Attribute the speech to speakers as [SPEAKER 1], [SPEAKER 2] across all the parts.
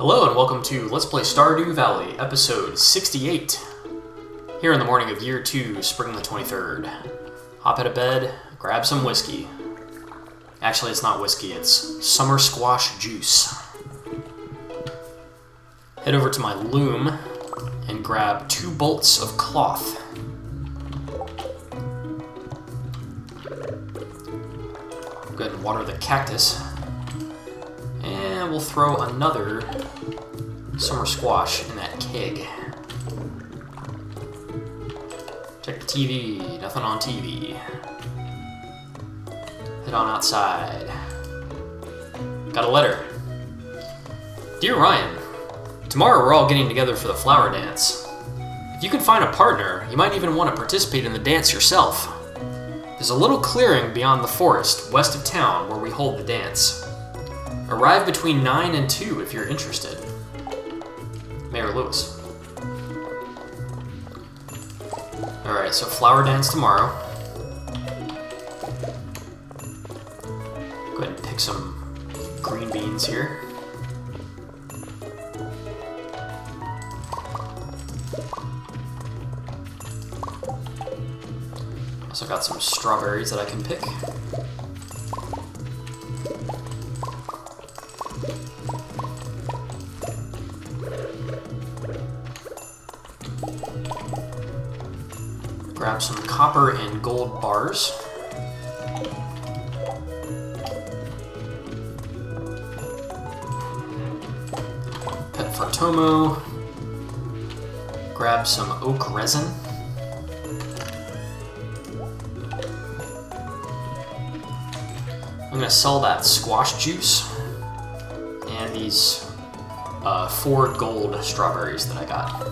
[SPEAKER 1] Hello and welcome to Let's Play Stardew Valley, episode 68. Here in the morning of year 2, spring the 23rd. Hop out of bed, grab some whiskey. Actually, it's not whiskey, it's summer squash juice. Head over to my loom and grab 2 bolts of cloth. Go ahead and water the cactus. And we'll throw another summer squash in that keg. Check the TV, nothing on TV. Head on outside. Got a letter. Dear Ryan, tomorrow we're all getting together for the flower dance. If you can find a partner, you might even want to participate in the dance yourself. There's a little clearing beyond the forest, west of town, where we hold the dance. Arrive between 9 and 2 if you're interested. Mayor Lewis. Alright, so flower dance tomorrow. Go ahead and pick some green beans here. Also got some strawberries that I can pick. Grab some copper and gold bars. Pet for Tomo. Grab some oak resin. I'm gonna sell that squash juice and these 4 gold strawberries that I got.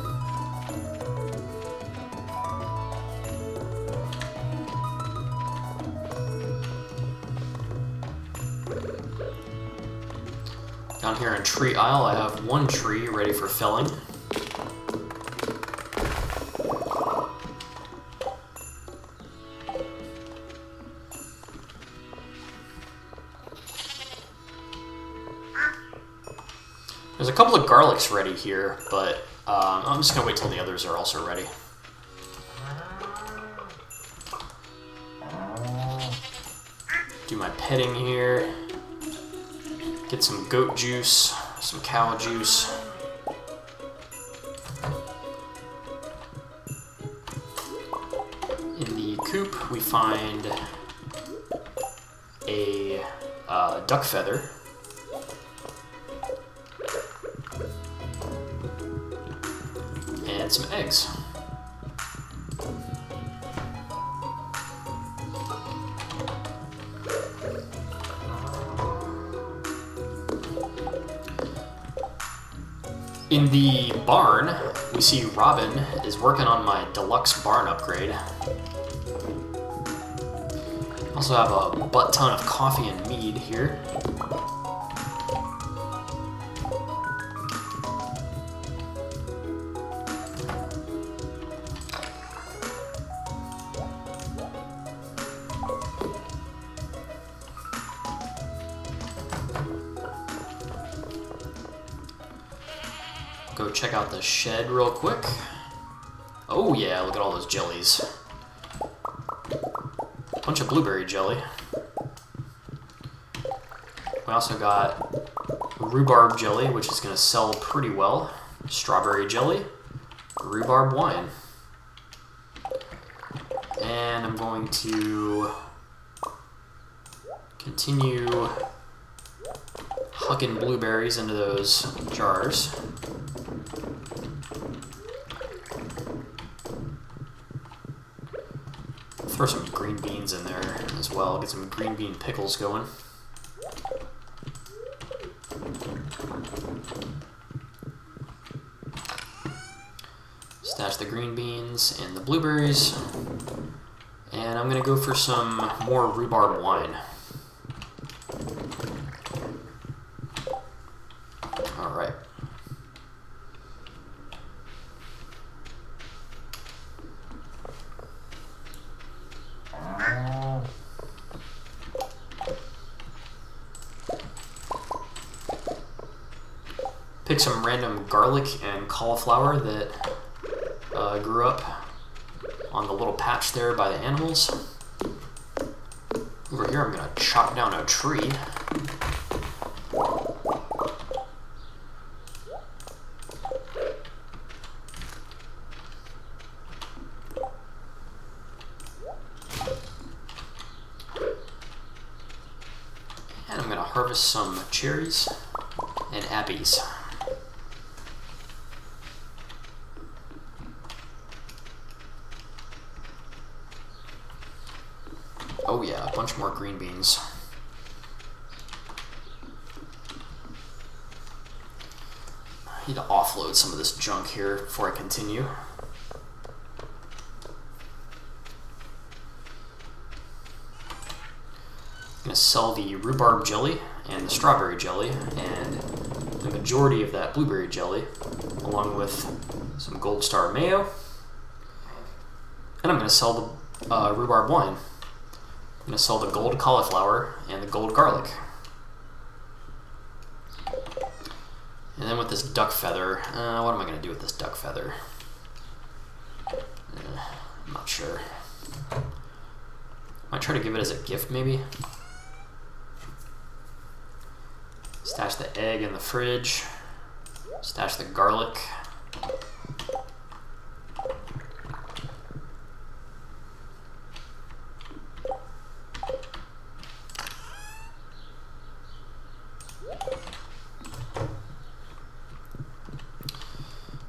[SPEAKER 1] Down here in Tree Isle, I have 1 tree ready for felling. There's a couple of garlics ready here, but I'm just going to wait till the others are also ready. Do my petting here. Get some goat juice, some cow juice. In the coop, we find a duck feather. And some eggs. In the barn, we see Robin is working on my deluxe barn upgrade. Also have a butt ton of coffee and mead here. Go check out the shed real quick. Oh yeah, look at all those jellies. Bunch of blueberry jelly. We also got rhubarb jelly, which is going to sell pretty well. Strawberry jelly. Rhubarb wine. And I'm going to continue hucking blueberries into those jars. Throw some green beans in there as well, get some green bean pickles going. Stash the green beans and the blueberries. And I'm gonna go for some more rhubarb wine. Alright. pick some random garlic and cauliflower that grew up on the little patch there by the animals. Over here I'm gonna chop down a tree. And I'm gonna harvest some cherries and appies. Oh yeah, a bunch more green beans. I need to offload some of this junk here before I continue. I'm going to sell the rhubarb jelly and the strawberry jelly and the majority of that blueberry jelly, along with some Gold Star mayo. And I'm going to sell the rhubarb wine. I'm going to sell the gold cauliflower and the gold garlic. And then with this duck feather, what am I going to do with this duck feather? I'm not sure. Might try to give it as a gift, maybe. Stash the egg in the fridge. Stash the garlic.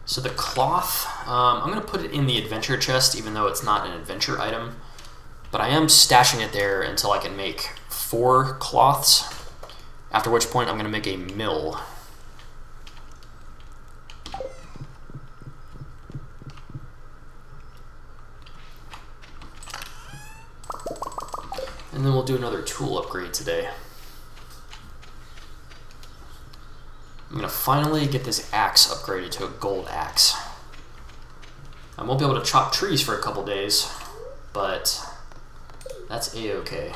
[SPEAKER 1] So the cloth, I'm going to put it in the adventure chest, even though it's not an adventure item. But I am stashing it there until I can make 4 cloths, after which point I'm going to make a mill. And then we'll do another tool upgrade today. I'm going to finally get this axe upgraded to a gold axe. I won't be able to chop trees for a couple days, but that's a-okay.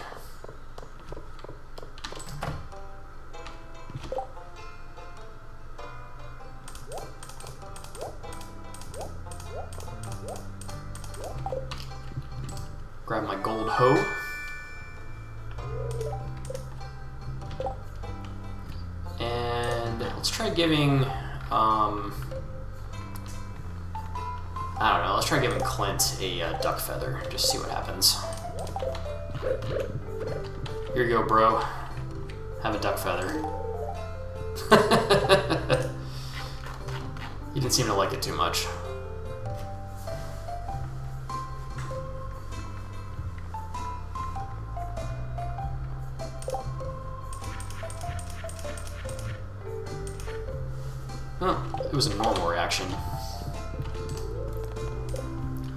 [SPEAKER 1] Grab my gold hoe. Let's try giving, I don't know, let's try giving Clint a duck feather, just see what happens. Here you go, bro. Have a duck feather. He didn't seem to like it too much. Oh, it was a normal reaction.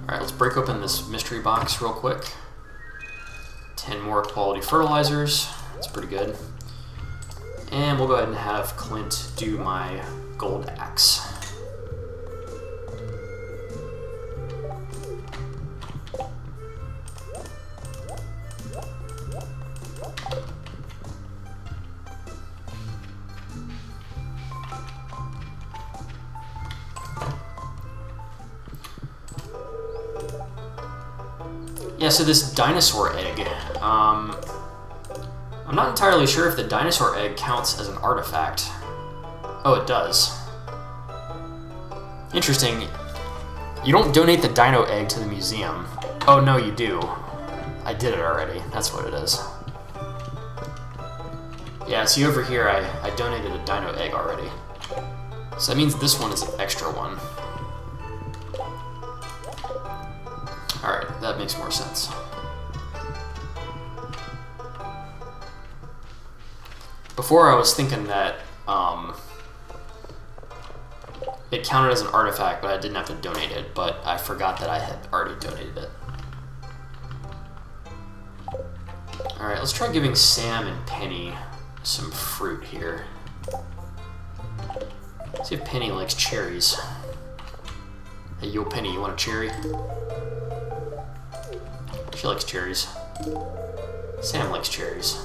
[SPEAKER 1] Alright, let's break open this mystery box real quick. 10 more quality fertilizers. That's pretty good. And we'll go ahead and have Clint do my gold axe. Yeah, so this dinosaur egg, I'm not entirely sure if the dinosaur egg counts as an artifact. Oh, it does. Interesting. You don't donate the dino egg to the museum. Oh, no, you do. I did it already. That's what it is. Yeah, see over here, I donated a dino egg already. So that means this one is an extra one. Alright, that makes more sense. Before I was thinking that it counted as an artifact, but I didn't have to donate it, but I forgot that I had already donated it. Alright, let's try giving Sam and Penny some fruit here. See if Penny likes cherries. Hey, yo, Penny, you want a cherry? She likes cherries. Sam likes cherries.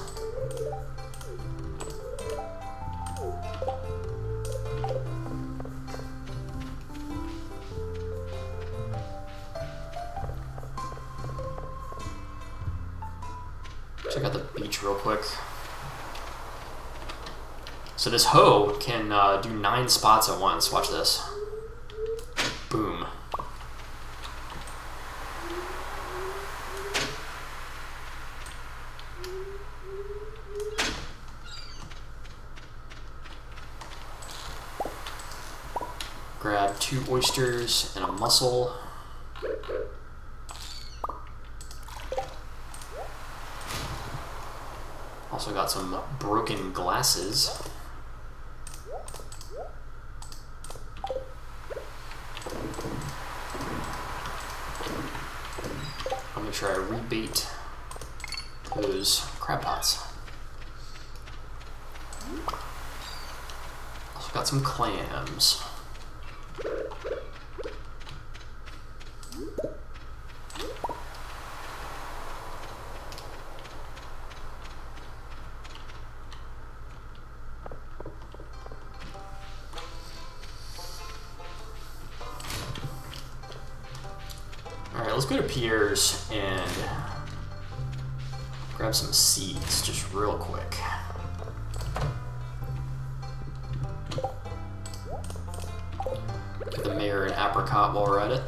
[SPEAKER 1] check out the beach real quick. So this hoe can do 9 spots at once. Watch this. Boom. Grab 2 oysters and a mussel. Also got some broken glasses. I'll make sure I rebait those crab pots. Also got some clams. Alright, let's go to Pierre's and grab some seeds just real quick. Get the mayor an apricot while we're at it.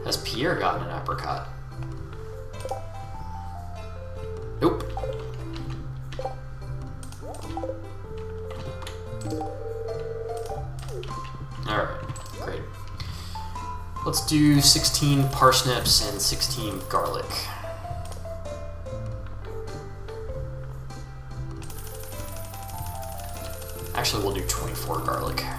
[SPEAKER 1] Has Pierre gotten an apricot? Nope. Alright, great. Let's do 16 parsnips and 16 garlic. Actually, we'll do 24 garlic. I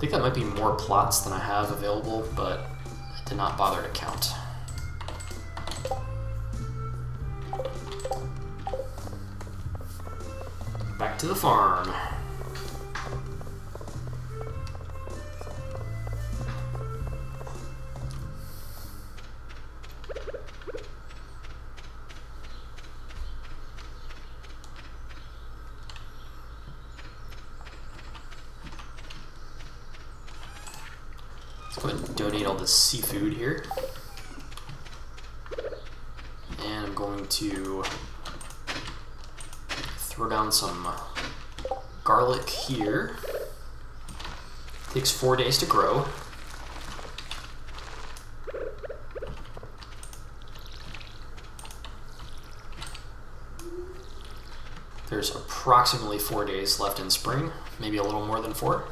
[SPEAKER 1] think that might be more plots than I have available, but I did not bother to count. Back to the farm. Let's go ahead and donate all this seafood here. And I'm going to throw down some garlic here. Takes 4 days to grow. There's approximately 4 days left in spring, maybe a little more than 4.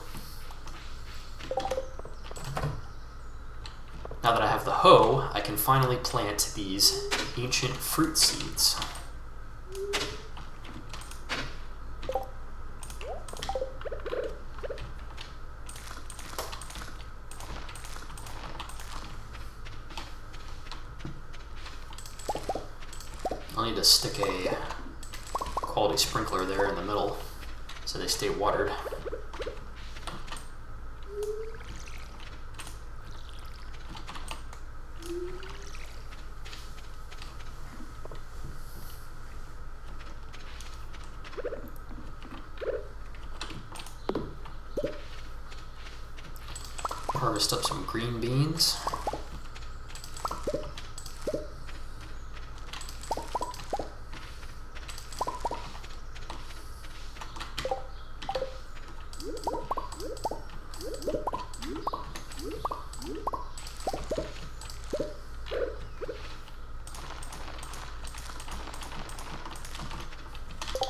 [SPEAKER 1] Now that I have the hoe, I can finally plant these ancient fruit seeds. I'll need to stick a quality sprinkler there in the middle so they stay watered. Harvest up some green beans.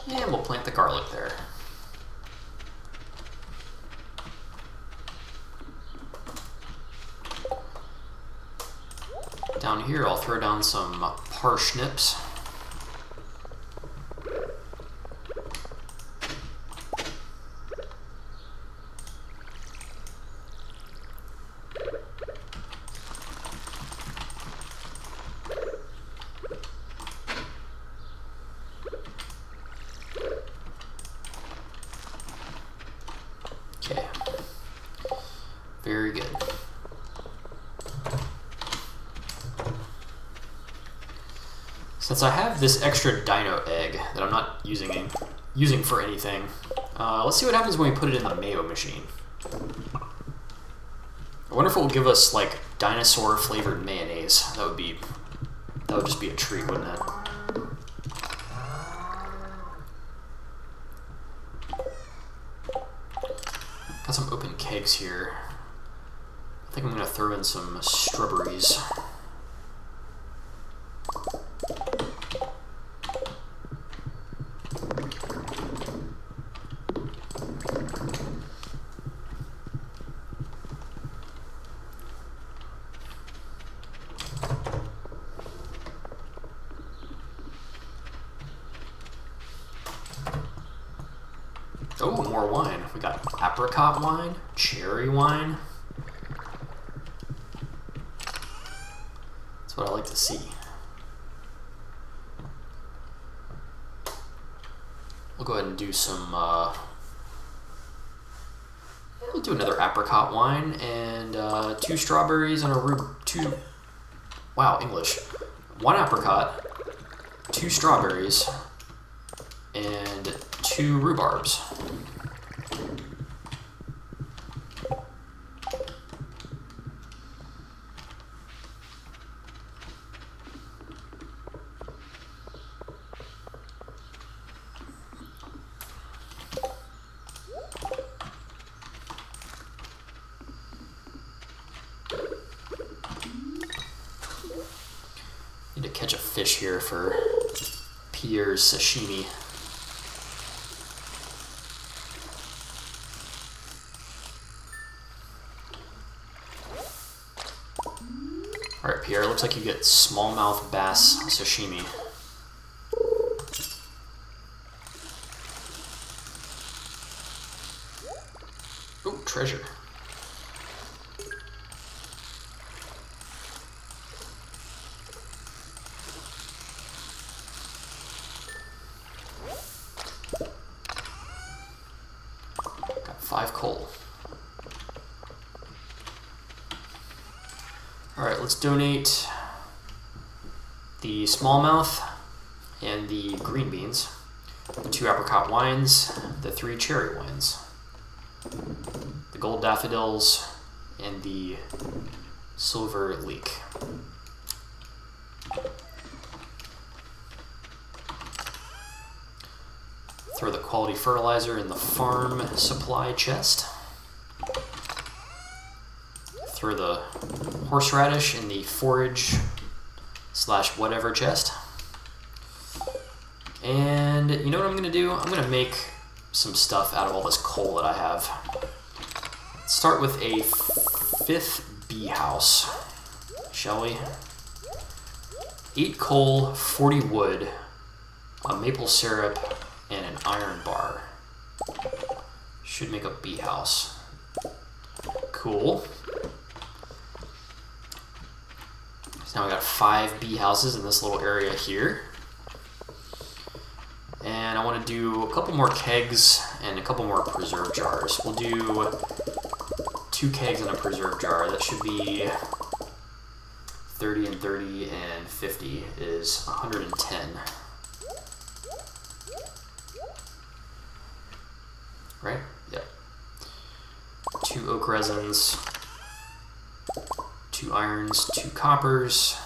[SPEAKER 1] And we'll plant the garlic there. Down here, I'll throw down some parsnips. Okay. Very good. Since I have this extra dino egg that I'm not using for anything, let's see what happens when we put it in the mayo machine. wonder if it will give us like dinosaur flavored mayonnaise. That would just be a treat, wouldn't it? Got some open kegs here. I think I'm gonna throw in some strawberries. Oh, more wine. We got apricot wine, cherry wine. That's what I like to see. We'll go ahead and do some, we'll do another apricot wine and 2 strawberries and wow, English. 1 apricot, 2 strawberries, and 2 rhubarbs. Need to catch a fish here for Pierre's sashimi. Alright, Pierre, looks like you get smallmouth bass sashimi. Ooh, treasure. Got 5 coal. Alright, let's donate the smallmouth and the green beans, the 2 apricot wines, the 3 cherry wines, the gold daffodils, and the silver leek. Throw the quality fertilizer in the farm supply chest. Throw the horseradish in the forage / whatever chest. And you know what I'm gonna do? I'm gonna make some stuff out of all this coal that I have. Let's start with a 5th bee house, shall we? 8 coal, 40 wood, a maple syrup, and an iron bar. Should make a bee house. Cool. So now we got 5 bee houses in this little area here. And I want to do a couple more kegs and a couple more preserve jars. We'll do 2 kegs and a preserve jar. That should be 30 and 30 and 50 is 110. Right? Yep. 2 oak resins, 2 irons, 2 coppers,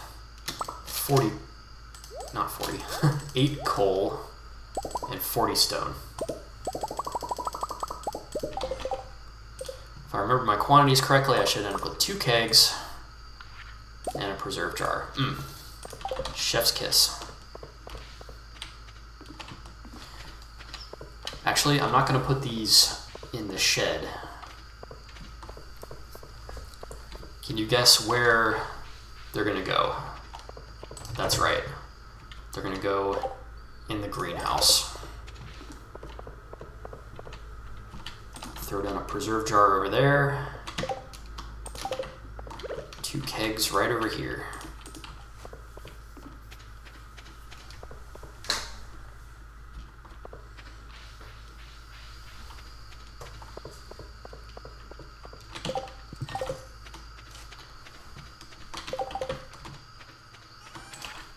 [SPEAKER 1] 40, not 40, 8 coal, and 40 stone. If I remember my quantities correctly, I should end up with 2 kegs and a preserve jar. Chef's kiss. Actually, I'm not going to put these in the shed. Can you guess where they're going to go? That's right. They're going to go in the greenhouse. Throw down a preserve jar over there. 2 kegs right over here.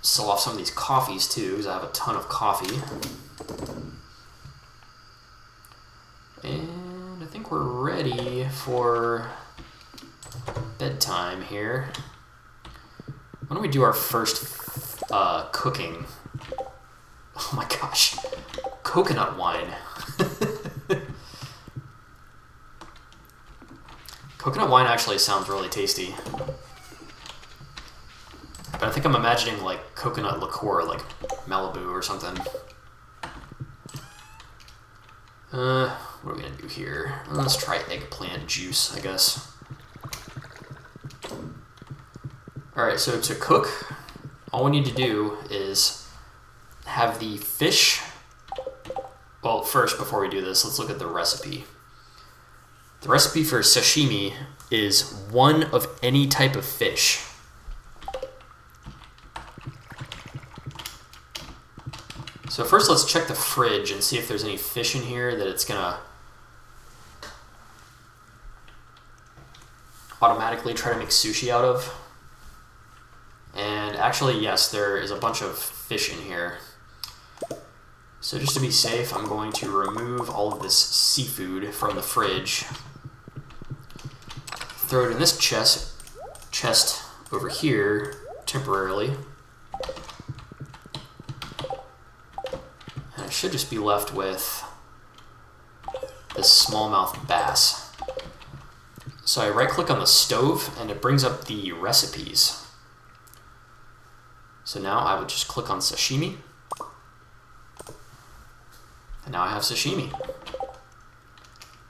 [SPEAKER 1] Sell off some of these coffees too, because I have a ton of coffee. And I think we're ready for time here. Why don't we do our first cooking? Oh my gosh. Coconut wine. Coconut wine actually sounds really tasty. But I think I'm imagining like coconut liqueur, like Malibu or something. What are we gonna do here? Let's try eggplant juice, I guess. Alright, so to cook, all we need to do is have the fish. Well, first, before we do this, let's look at the recipe. The recipe for sashimi is one of any type of fish. So first let's check the fridge and see if there's any fish in here that it's gonna automatically try to make sushi out of. And actually, yes, there is a bunch of fish in here. So just to be safe, I'm going to remove all of this seafood from the fridge. Throw it in this chest over here temporarily. And I should just be left with this smallmouth bass. So I right click on the stove and it brings up the recipes. So now I would just click on sashimi. And now I have sashimi.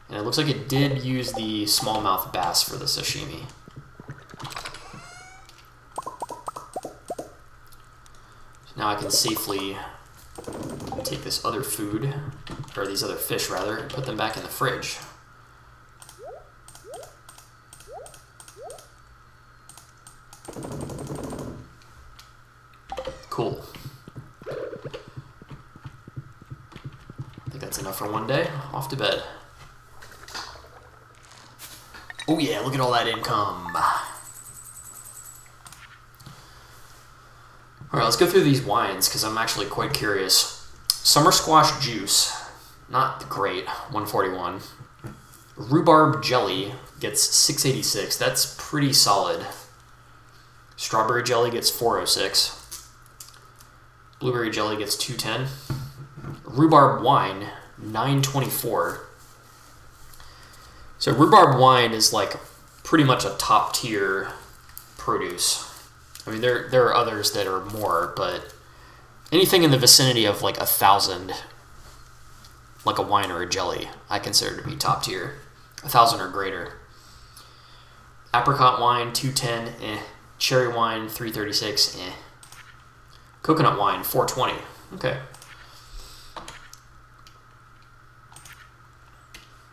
[SPEAKER 1] And it looks like it did use the smallmouth bass for the sashimi. So now I can safely take this other food, or these other fish rather, and put them back in the fridge. Cool. I think that's enough for one day. Off to bed. Oh yeah, look at all that income. Alright, let's go through these wines, because I'm actually quite curious. Summer squash juice, not great, 141. Rhubarb jelly gets 686, that's pretty solid. Strawberry jelly gets 406. Blueberry jelly gets 210. Rhubarb wine, 924. So rhubarb wine is like pretty much a top tier produce. I mean, there are others that are more, but anything in the vicinity of like 1,000, like a wine or a jelly, I consider to be top tier. 1,000 or greater. Apricot wine, 210, eh. Cherry wine, 336, eh. Coconut wine, 420. Okay.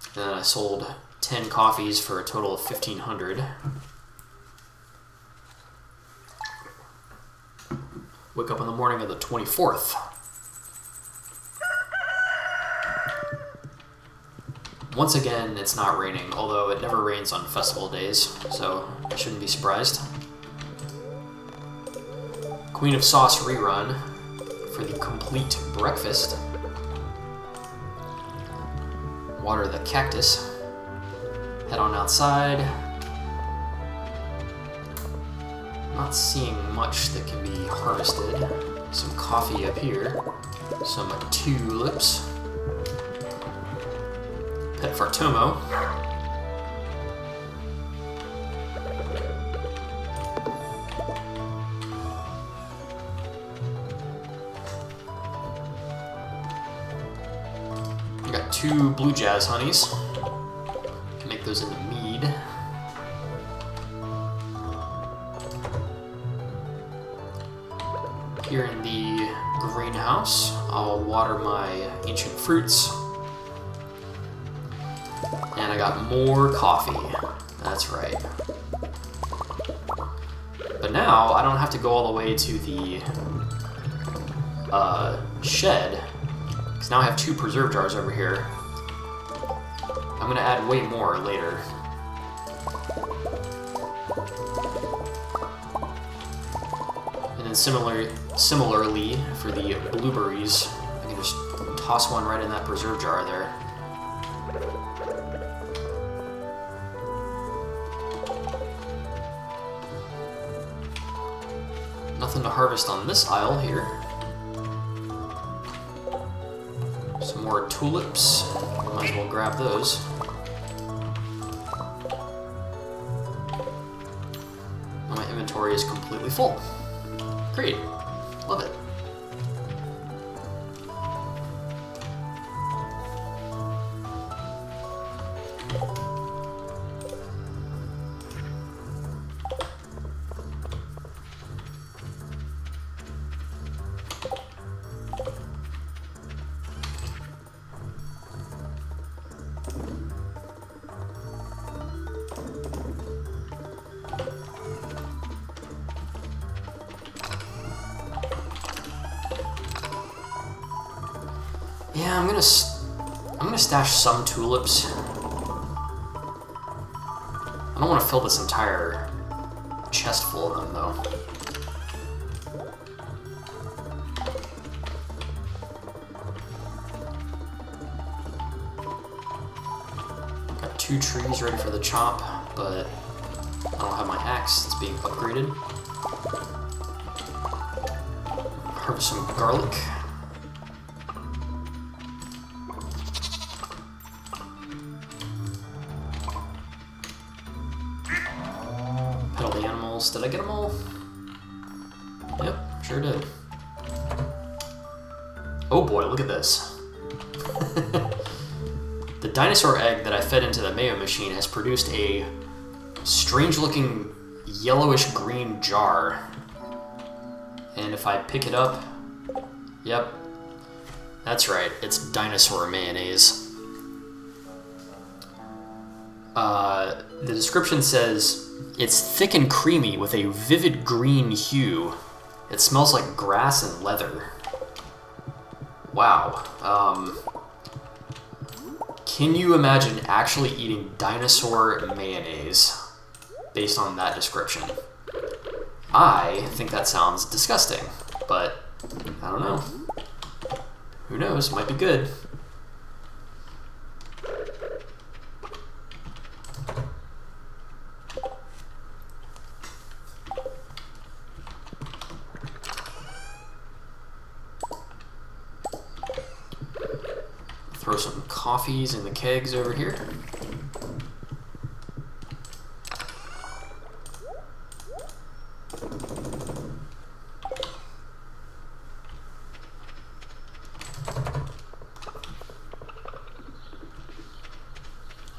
[SPEAKER 1] And then I sold 10 coffees for a total of 1,500. Wake up in the morning of the 24th. Once again, it's not raining, although it never rains on festival days, so I shouldn't be surprised. Queen of Sauce rerun for the complete breakfast. Water the cactus. Head on outside. Not seeing much that can be harvested. Some coffee up here. Some tulips. Pet Fartomo. I got 2 blue jazz honeys. Can make those into mead. Here in the greenhouse, I'll water my ancient fruits. And I got more coffee. That's right. But now I don't have to go all the way to the shed, because now I have 2 preserve jars over here. I'm gonna add way more later. And then similarly for the blueberries, I can just toss one right in that preserve jar there. Nothing to harvest on this aisle here. Some more tulips. Might as well grab those. My inventory is completely full. Great. Love it. Yeah, I'm gonna stash some tulips. I don't want to fill this entire chest full of them, though. Got 2 trees ready for the chop, but I don't have my axe. It's being upgraded. Harvest some garlic. Did I get them all? Yep, sure did. Oh boy, look at this. The dinosaur egg that I fed into the mayo machine has produced a strange-looking yellowish-green jar. And if I pick it up, yep, that's right, it's dinosaur mayonnaise. The description says, it's thick and creamy with a vivid green hue. It smells like grass and leather. Wow. Can you imagine actually eating dinosaur mayonnaise based on that description? I think that sounds disgusting, but I don't know. Who knows? Might be good. Throw some coffees in the kegs over here.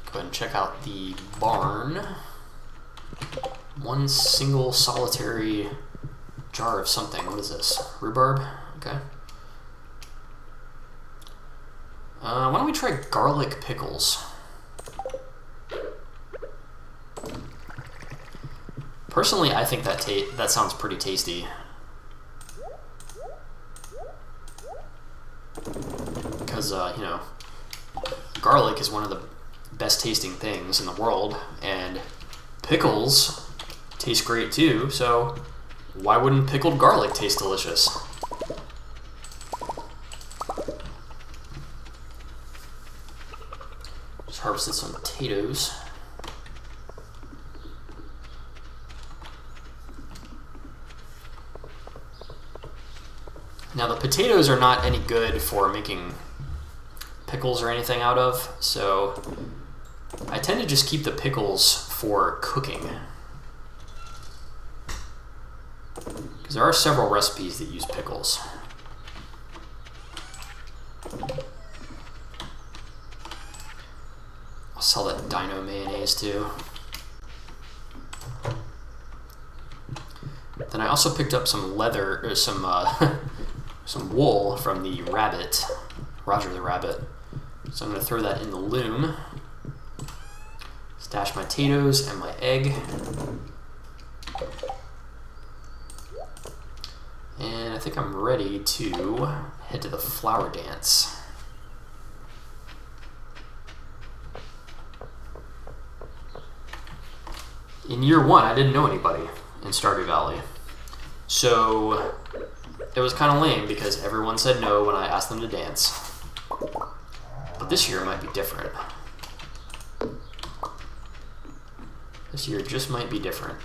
[SPEAKER 1] Go ahead and check out the barn. One single solitary jar of something. What is this? Rhubarb? Okay. Why don't we try garlic pickles? Personally, I think that sounds pretty tasty. Because, you know, garlic is one of the best tasting things in the world, and pickles taste great too, so why wouldn't pickled garlic taste delicious? Harvested some potatoes. Now the potatoes are not any good for making pickles or anything out of, so I tend to just keep the pickles for cooking. Because there are several recipes that use pickles. Sell that dino mayonnaise too. Then I also picked up some leather, or some some wool from the rabbit, Roger the rabbit. So I'm gonna throw that in the loom. Stash my potatoes and my egg. And I think I'm ready to head to the flower dance. In year 1, I didn't know anybody in Stardew Valley. So it was kind of lame because everyone said no when I asked them to dance. But this year might be different. This year just might be different.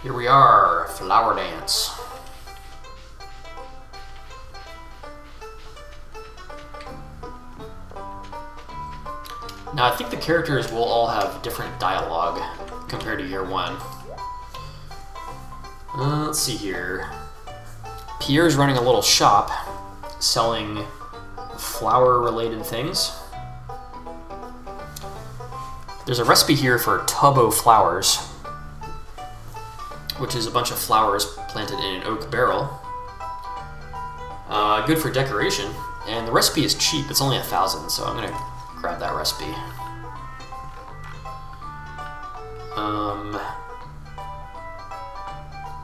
[SPEAKER 1] Here we are, Flower Dance. Now I think the characters will all have different dialogue compared to year one. Let's see here. Pierre's running a little shop selling flower-related things. There's a recipe here for tubbo flowers, which is a bunch of flowers planted in an oak barrel. Good for decoration, and the recipe is cheap. It's only 1,000, so I'm gonna grab that recipe.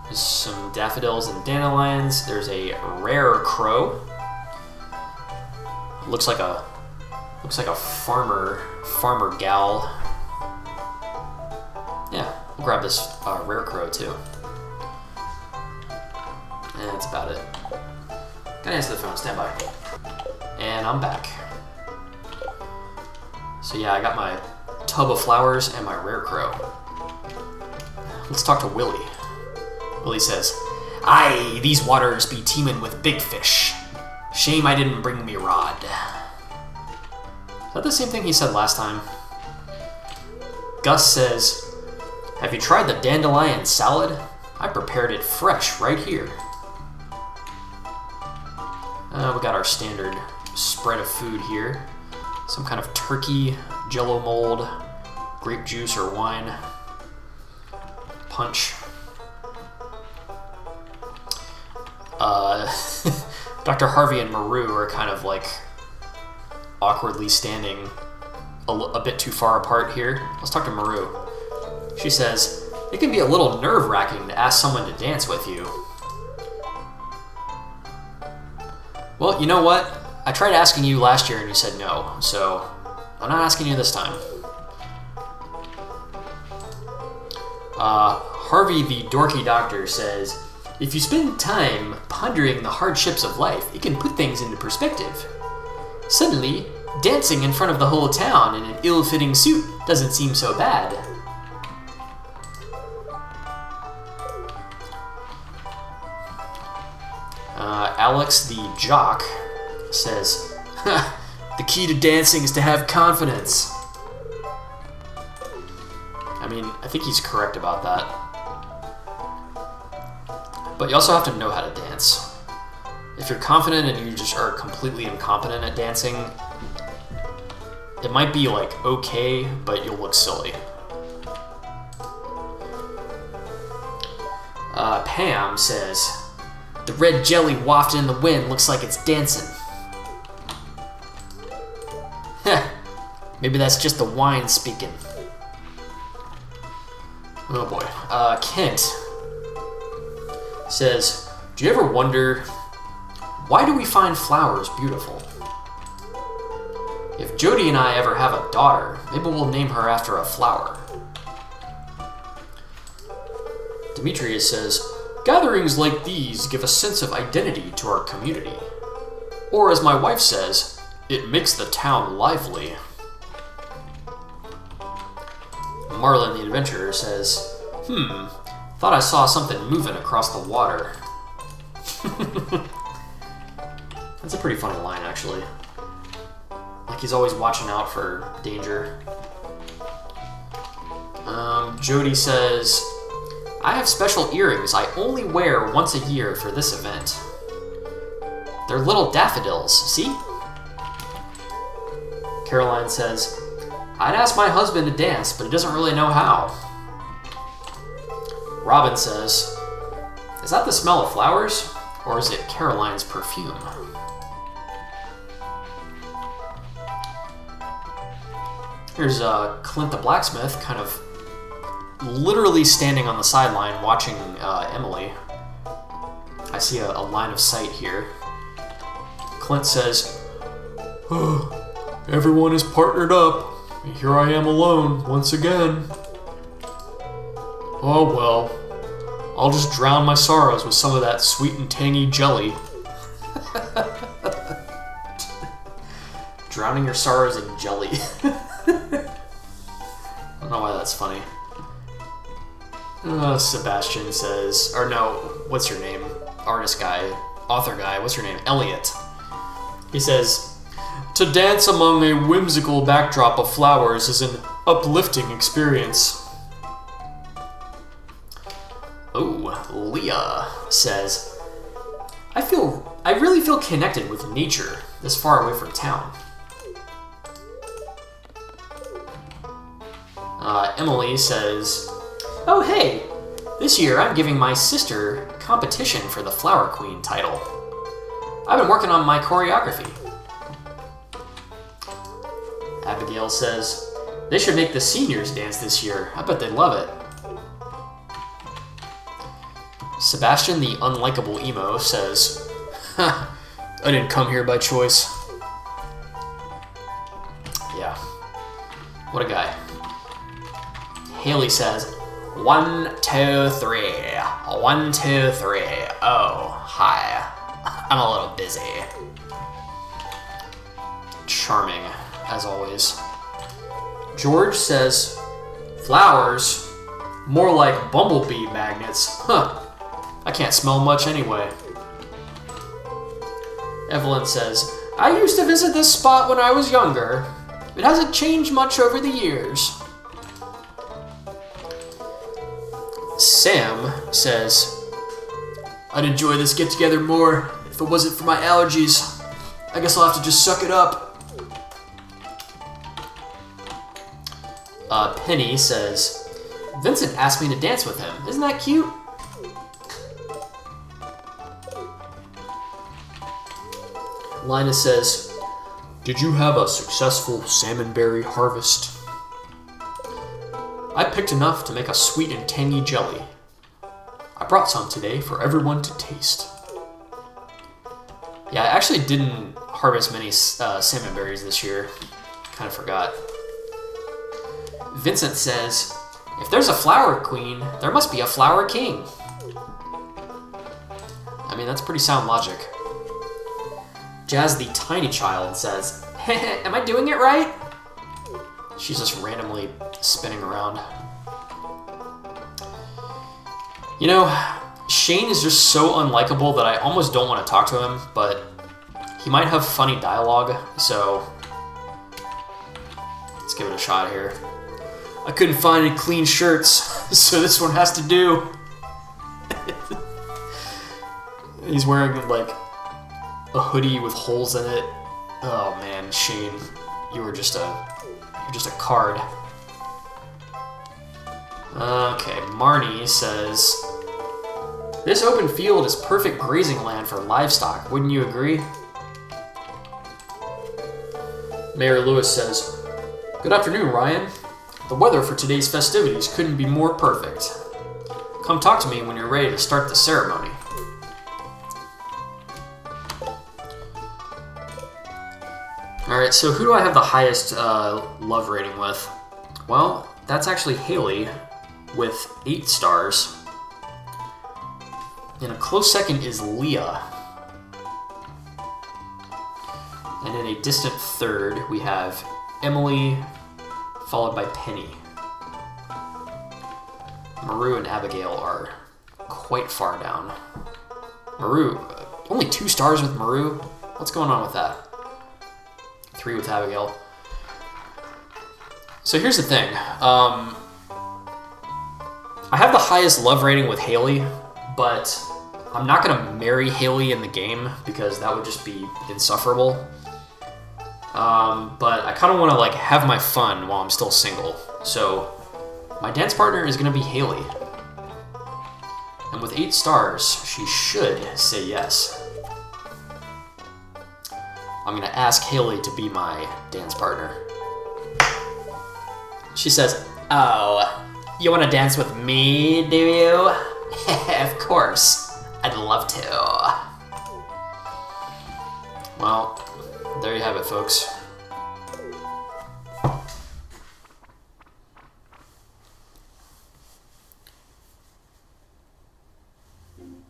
[SPEAKER 1] There's some daffodils and dandelions. There's a rare crow. Looks like a farmer gal. Yeah, we'll grab this rare crow too. And that's about it. Gotta answer the phone, stand by. And I'm back. So yeah, I got my tub of flowers and my rare crow. Let's talk to Willie. Willie says, "Aye, these waters be teeming with big fish. Shame I didn't bring me rod." Is that the same thing he said last time? Gus says, "Have you tried the dandelion salad? I prepared it fresh right here." We got our standard spread of food here. Some kind of turkey, jello mold, grape juice or wine, punch. Dr. Harvey and Maru are kind of like awkwardly standing a bit too far apart here. Let's talk to Maru. She says, "It can be a little nerve-wracking to ask someone to dance with you." Well, you know what? I tried asking you last year and you said no, so I'm not asking you this time. Harvey the dorky doctor says, "If you spend time pondering the hardships of life, it can put things into perspective. Suddenly, dancing in front of the whole town in an ill-fitting suit doesn't seem so bad." Alex the jock says, "The key to dancing is to have confidence." I mean, I think he's correct about that. But you also have to know how to dance. If you're confident and you just are completely incompetent at dancing, it might be like okay, but you'll look silly. Pam says, "The red jelly wafted in the wind looks like it's dancing." Maybe that's just the wine speaking. Oh boy. Kent says, "Do you ever wonder, why do we find flowers beautiful? If Jody and I ever have a daughter, maybe we'll name her after a flower." Demetrius says, "Gatherings like these give a sense of identity to our community. Or as my wife says, it makes the town lively." Marlin the Adventurer says, "Thought I saw something moving across the water." That's a pretty funny line, actually. Like he's always watching out for danger. Jody says, "I have special earrings I only wear once a year for this event. They're little daffodils, see?" Caroline says, "I'd ask my husband to dance, but he doesn't really know how." Robin says, "Is that the smell of flowers, or is it Caroline's perfume?" Here's Clint the blacksmith, kind of literally standing on the sideline watching Emily. I see a line of sight here. Clint says, oh, everyone is partnered up. And here I am alone once again. Oh well, I'll just drown my sorrows with some of that sweet and tangy jelly. Drowning your sorrows in jelly. I don't know why that's funny. Sebastian says, or no, what's your name? Artist guy, author guy, what's your name? Elliot. He says, to dance among a whimsical backdrop of flowers is an uplifting experience. Oh, Leah says, I really feel connected with nature this far away from town. Emily says, oh hey, this year I'm giving my sister competition for the Flower Queen title. I've been working on my choreography. Abigail says, they should make the seniors dance this year. I bet they'd love it. Sebastian, the unlikable emo, says, I didn't come here by choice. Yeah, what a guy. Haley says, 1, 2, 3. 1, 2, 3. Oh, hi. I'm a little busy. Charming, as always. George says, flowers? More like bumblebee magnets. Huh. I can't smell much anyway. Evelyn says, I used to visit this spot when I was younger. It hasn't changed much over the years. Sam says, I'd enjoy this get-together more if it wasn't for my allergies. I guess I'll have to just suck it up. Penny says, Vincent asked me to dance with him. Isn't that cute? Linus says, did you have a successful salmonberry harvest? I picked enough to make a sweet and tangy jelly. I brought some today for everyone to taste. Yeah, I actually didn't harvest many salmon berries this year. Kind of forgot. Vincent says, if there's a flower queen, there must be a flower king. I mean, that's pretty sound logic. Jazz the tiny child says, am I doing it right? She's just randomly spinning around. You know, Shane is just so unlikable that I almost don't want to talk to him, but he might have funny dialogue, so let's give it a shot here. I couldn't find any clean shirts, so this one has to do. He's wearing like a hoodie with holes in it. Oh man, Shane, you're just a card. Okay, Marnie says, this open field is perfect grazing land for livestock, wouldn't you agree? Mayor Lewis says, good afternoon, Ryan. The weather for today's festivities couldn't be more perfect. Come talk to me when you're ready to start the ceremony. Alright, so who do I have the highest love rating with? Well, that's actually Haley with 8 stars. And a close second is Leah. And in a distant third, we have Emily, followed by Penny. Maru and Abigail are quite far down. Maru, only 2 stars with Maru? What's going on with that? 3 with Abigail. So here's the thing. I have the highest love rating with Haley, but I'm not going to marry Haley in the game because that would just be insufferable. But I kind of want to like have my fun while I'm still single. So my dance partner is going to be Haley. And with 8 stars, she should say yes. I'm going to ask Haley to be my dance partner. She says, oh, you want to dance with me, do you? Of course. I'd love to. Well, there you have it, folks.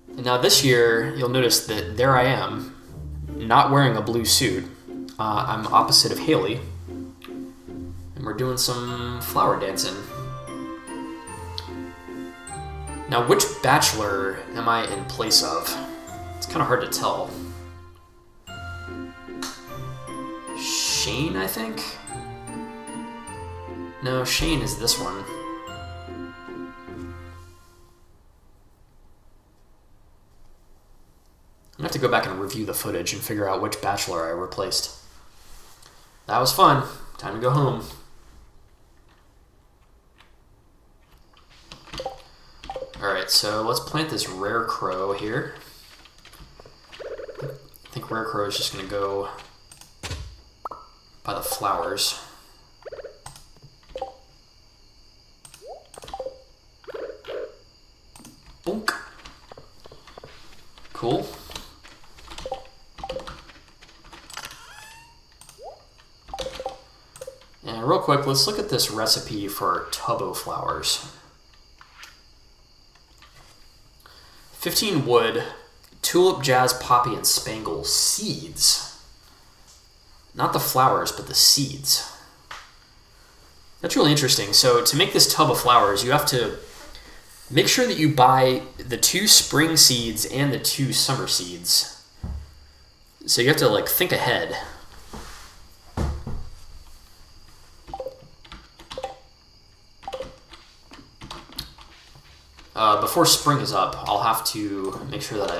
[SPEAKER 1] And now this year, you'll notice that there I am, not wearing a blue suit. I'm opposite of Haley, and we're doing some flower dancing. Now, which bachelor am I in place of? It's kind of hard to tell. Shane, I think? No, Shane is this one. I'm gonna have to go back and review the footage and figure out which bachelor I replaced. That was fun. Time to go home. Alright, so let's plant this rare crow here. I think rare crow is just gonna go by the flowers. Bonk. Cool. And real quick, let's look at this recipe for tubbo flowers. 15 wood, tulip, jazz, poppy, and spangle seeds. Not the flowers, but the seeds. That's really interesting. So to make this tub of flowers, you have to make sure that you buy the 2 spring seeds and the 2 summer seeds. So you have to like think ahead. Before spring is up, I'll have to make sure that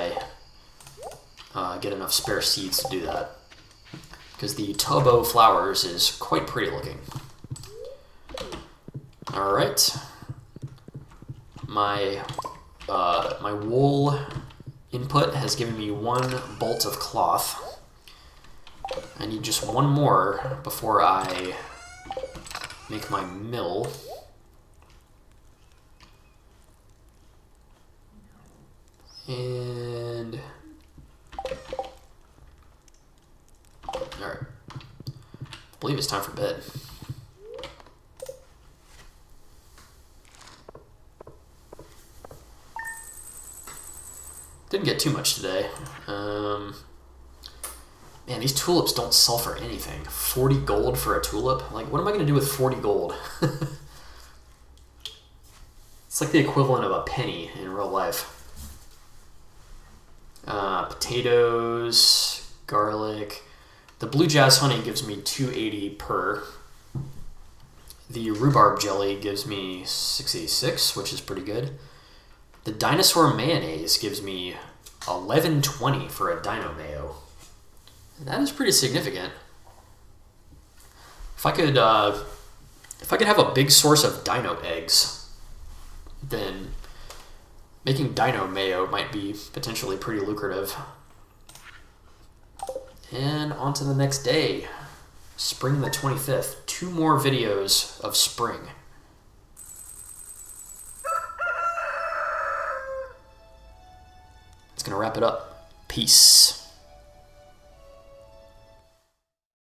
[SPEAKER 1] I get enough spare seeds to do that. Because the tubbo flowers is quite pretty looking. Alright. My wool input has given me 1 bolt of cloth. I need just 1 more before I make my mill. And alright. I believe it's time for bed. Didn't get too much today. Man, these tulips don't sell for anything. 40 gold for a tulip? Like, what am I going to do with 40 gold? It's like the equivalent of a penny in real life. Potatoes, garlic. The blue jazz honey gives me 280 per. The rhubarb jelly gives me 686, which is pretty good. The dinosaur mayonnaise gives me 1120 for a dino mayo. That is pretty significant. If I could have a big source of dino eggs, then making dino mayo might be potentially pretty lucrative. And on to the next day. Spring the 25th. 2 more videos of spring. That's gonna wrap it up. Peace.